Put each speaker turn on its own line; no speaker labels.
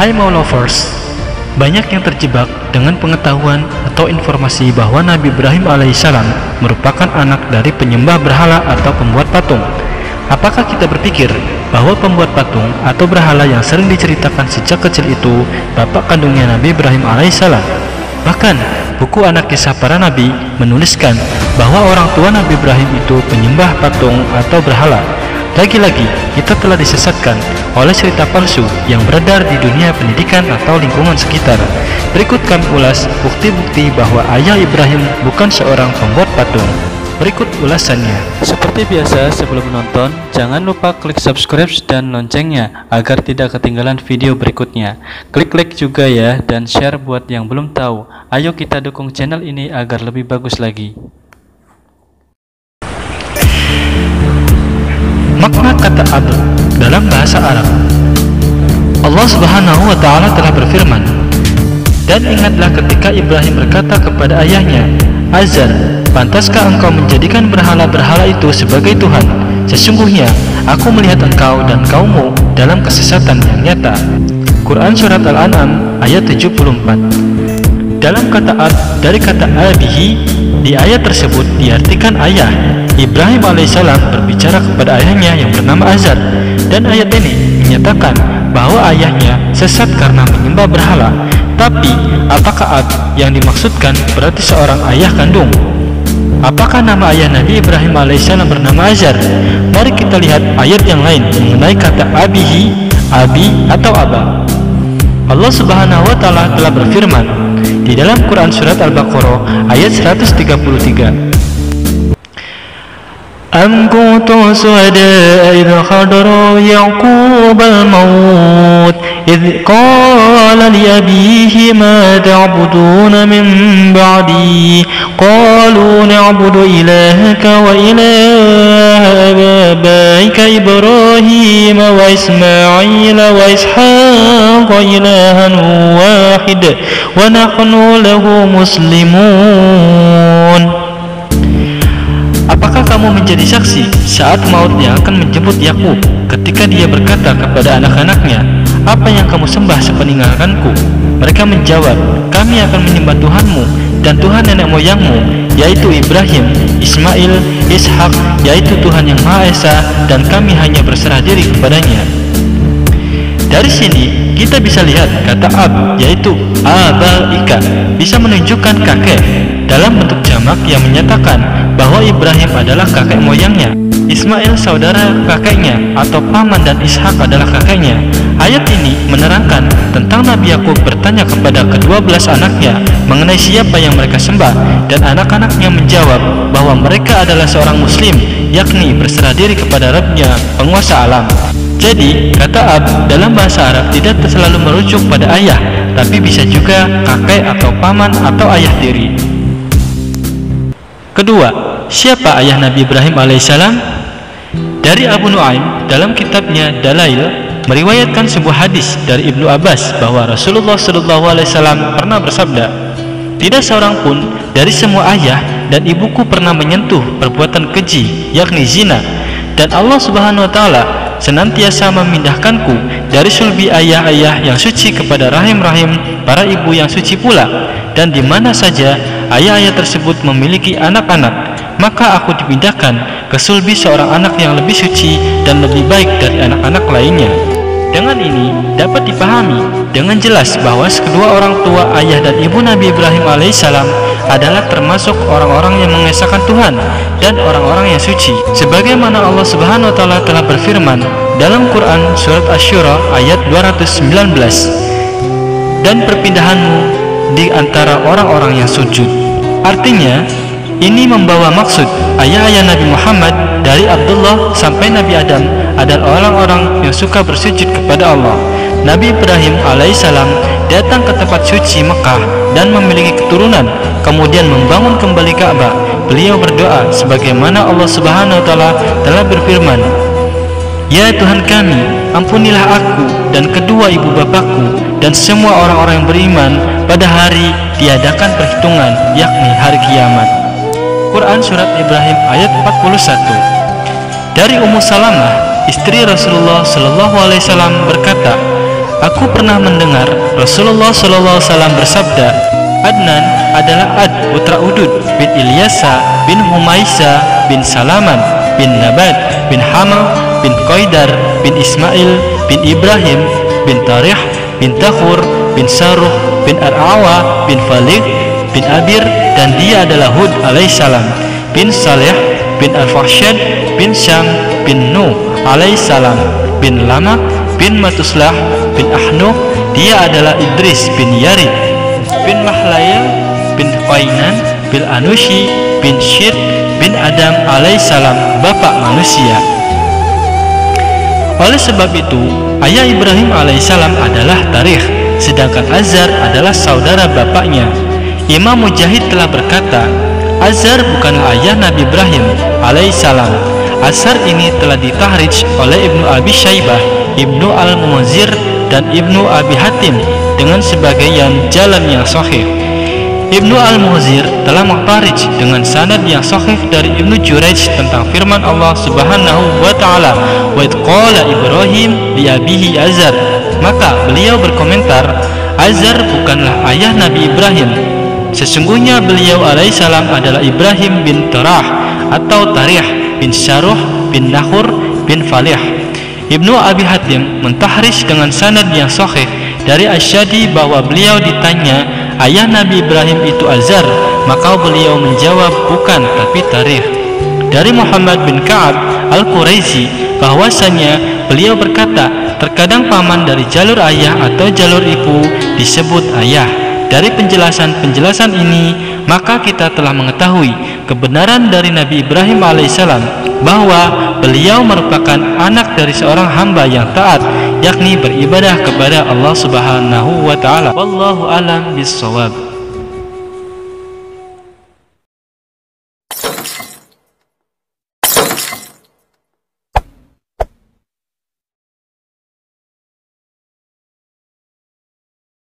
Hai Mau Lovers, banyak yang terjebak dengan pengetahuan atau informasi bahwa Nabi Ibrahim alaihissalam merupakan anak dari penyembah berhala atau pembuat patung. Apakah kita berpikir bahwa pembuat patung atau berhala yang sering diceritakan sejak kecil itu bapak kandungnya Nabi Ibrahim alaihissalam? Bahkan, buku Anak Kisah Para Nabi menuliskan bahwa orang tua Nabi Ibrahim itu penyembah patung atau berhala. Lagi-lagi, kita telah disesatkan oleh cerita palsu yang beredar di dunia pendidikan atau lingkungan sekitar. Berikut kami ulas bukti-bukti bahwa ayah Ibrahim bukan seorang pembuat patung. Berikut ulasannya. Seperti biasa, sebelum menonton, jangan lupa klik subscribe dan loncengnya agar tidak ketinggalan video berikutnya. Klik like juga ya, dan share buat yang belum tahu. Ayo kita dukung channel ini agar lebih bagus lagi. Makna kata Ab dalam bahasa Arab. Allah Subhanahu wa Ta'ala telah berfirman, "Dan ingatlah ketika Ibrahim berkata kepada ayahnya, Azar, pantaskah engkau menjadikan berhala-berhala itu sebagai Tuhan? Sesungguhnya aku melihat engkau dan kaummu dalam kesesatan yang nyata." Quran Surat Al-An'am ayat 74. Dalam kata Ab dari kata abihi, di ayat tersebut diartikan ayah. Ibrahim alaihissalam berbicara kepada ayahnya yang bernama Azar, dan ayat ini menyatakan bahwa ayahnya sesat karena menyembah berhala. Tapi, apakah Ab yang dimaksudkan berarti seorang ayah kandung? Apakah nama ayah Nabi Ibrahim alaihissalam bernama Azar? Mari kita lihat ayat yang lain mengenai kata abihi, abi atau aba. Allah Subhanahu wa Ta'ala telah berfirman di dalam Quran Surat Al-Baqarah ayat 133. Am kuntum suhada idh hadara Ya'qub al-maut idh qala li abihi ma ta'buduna min ba'di qalu na'budu ilahaka wa ilaha abaika Ibrahim wa Ismail wa Ishaq ilahan wahid wa nahnu lahu muslimun. Apakah kamu menjadi saksi saat mautnya akan menjemput Yakub ketika dia berkata kepada anak-anaknya, apa yang kamu sembah sepeninggalkanku? Mereka menjawab, kami akan menyembah Tuhanmu dan Tuhan nenek moyangmu, yaitu Ibrahim, Ismail, Ishak, yaitu Tuhan yang Maha Esa, dan kami hanya berserah diri kepadanya. Dari sini kita bisa lihat kata ab, yaitu abaika, bisa menunjukkan kakek dalam bentuk jamak yang menyatakan bahwa Ibrahim adalah kakek moyangnya, Ismail saudara kakeknya atau paman, dan Ishak adalah kakeknya. Ayat ini menerangkan tentang Nabi Yakub bertanya kepada ke-12 anaknya mengenai siapa yang mereka sembah, dan anak-anaknya menjawab bahwa mereka adalah seorang muslim, yakni berserah diri kepada Rabb-nya, penguasa alam. Jadi, kata ab dalam bahasa Arab tidak selalu merujuk pada ayah, tapi bisa juga kakek atau paman atau ayah tiri. Kedua, siapa ayah Nabi Ibrahim alaihissalam? Dari Abu Nuaim dalam kitabnya Dalail meriwayatkan sebuah hadis dari Ibnu Abbas bahwa Rasulullah SAW pernah bersabda, tidak seorang pun dari semua ayah dan ibuku pernah menyentuh perbuatan keji, yakni zina, dan Allah Subhanahu wa Ta'ala senantiasa memindahkanku dari sulbi ayah-ayah yang suci kepada rahim-rahim para ibu yang suci pula, dan di mana saja ayah-ayah tersebut memiliki anak-anak, maka aku dipindahkan ke sulbi seorang anak yang lebih suci dan lebih baik dari anak-anak lainnya. Dengan ini dapat dipahami dengan jelas bahwa kedua orang tua ayah dan ibu Nabi Ibrahim alaihissalam adalah termasuk orang-orang yang mengesahkan Tuhan dan orang-orang yang suci, sebagaimana Allah Subhanahu wa Ta'ala telah berfirman dalam Quran Surat Asy-Syura ayat 219, dan perpindahanmu di antara orang-orang yang sujud. Artinya, ini membawa maksud ayah-ayah Nabi Muhammad dari Abdullah sampai Nabi Adam adalah orang-orang yang suka bersujud kepada Allah. Nabi Ibrahim alaihissalam datang ke tempat suci Mekah dan memiliki keturunan, kemudian membangun kembali Ka'bah. Beliau berdoa sebagaimana Allah Subhanahu wa Ta'ala telah berfirman, ya Tuhan kami, ampunilah aku dan kedua ibu bapakku dan semua orang-orang yang beriman pada hari tiadakan perhitungan, yakni hari kiamat. Quran Surat Ibrahim ayat 41. Dari Ummu Salamah, istri Rasulullah SAW berkata, Aku pernah mendengar Rasulullah SAW bersabda, Adnan adalah Ad putra Udud bin Ilyasa bin Humaisa bin Salaman bin Nabat bin Hamal bin Qaidar bin Ismail bin Ibrahim bin Tarih bin Takhur bin Saruh bin Ar'awa bin Falih bin Abir, dan dia adalah Hud alaihissalam bin Saleh bin Al-Fahsyad bin Syam bin Nuh alaihissalam bin Lamak bin Matuslah bin Ahnuh. Dia adalah Idris bin Yarid bin Mahlayal bin Qainan bin Anushi bin Syir bin Adam alaihissalam, bapak manusia. Oleh sebab itu, ayah Ibrahim alaihissalam adalah Tarikh, sedangkan Azar adalah saudara bapaknya. Imam Mujahid telah berkata, Azar bukanlah ayah Nabi Ibrahim alaihissalam. Asar ini telah ditahrij oleh Ibnu Abi Syaibah, Ibnu Al-Munzir, dan Ibnu Abi Hatim dengan sebagian jalan yang sahih. Ibnu Al-Munzir telah mengtahrij dengan sanad yang sahih dari Ibnu Jurayj tentang firman Allah Subhanahu wa taala, "Wa idh qala Ibrahim li abihi Azar." Maka beliau berkomentar, Azar bukanlah ayah Nabi Ibrahim. Sesungguhnya beliau alaihissalam adalah Ibrahim bin Terah atau Tarih bin Saruh bin Nahur bin Falih. Ibnu Abi Hatim mentahrish dengan sanad yang sahih dari Asyadi bahwa beliau ditanya, ayah Nabi Ibrahim itu Azar, maka beliau menjawab bukan, tapi Tarih. Dari Muhammad bin Ka'ab Al-Quraisy bahwasanya beliau berkata, terkadang paman dari jalur ayah atau jalur ibu disebut ayah. Dari penjelasan-penjelasan ini, maka kita telah mengetahui kebenaran dari Nabi Ibrahim alaihissalam bahwa beliau merupakan anak dari seorang hamba yang taat, yakni beribadah kepada Allah Subhanahu wa taala. Wallahu a'lam bishawab.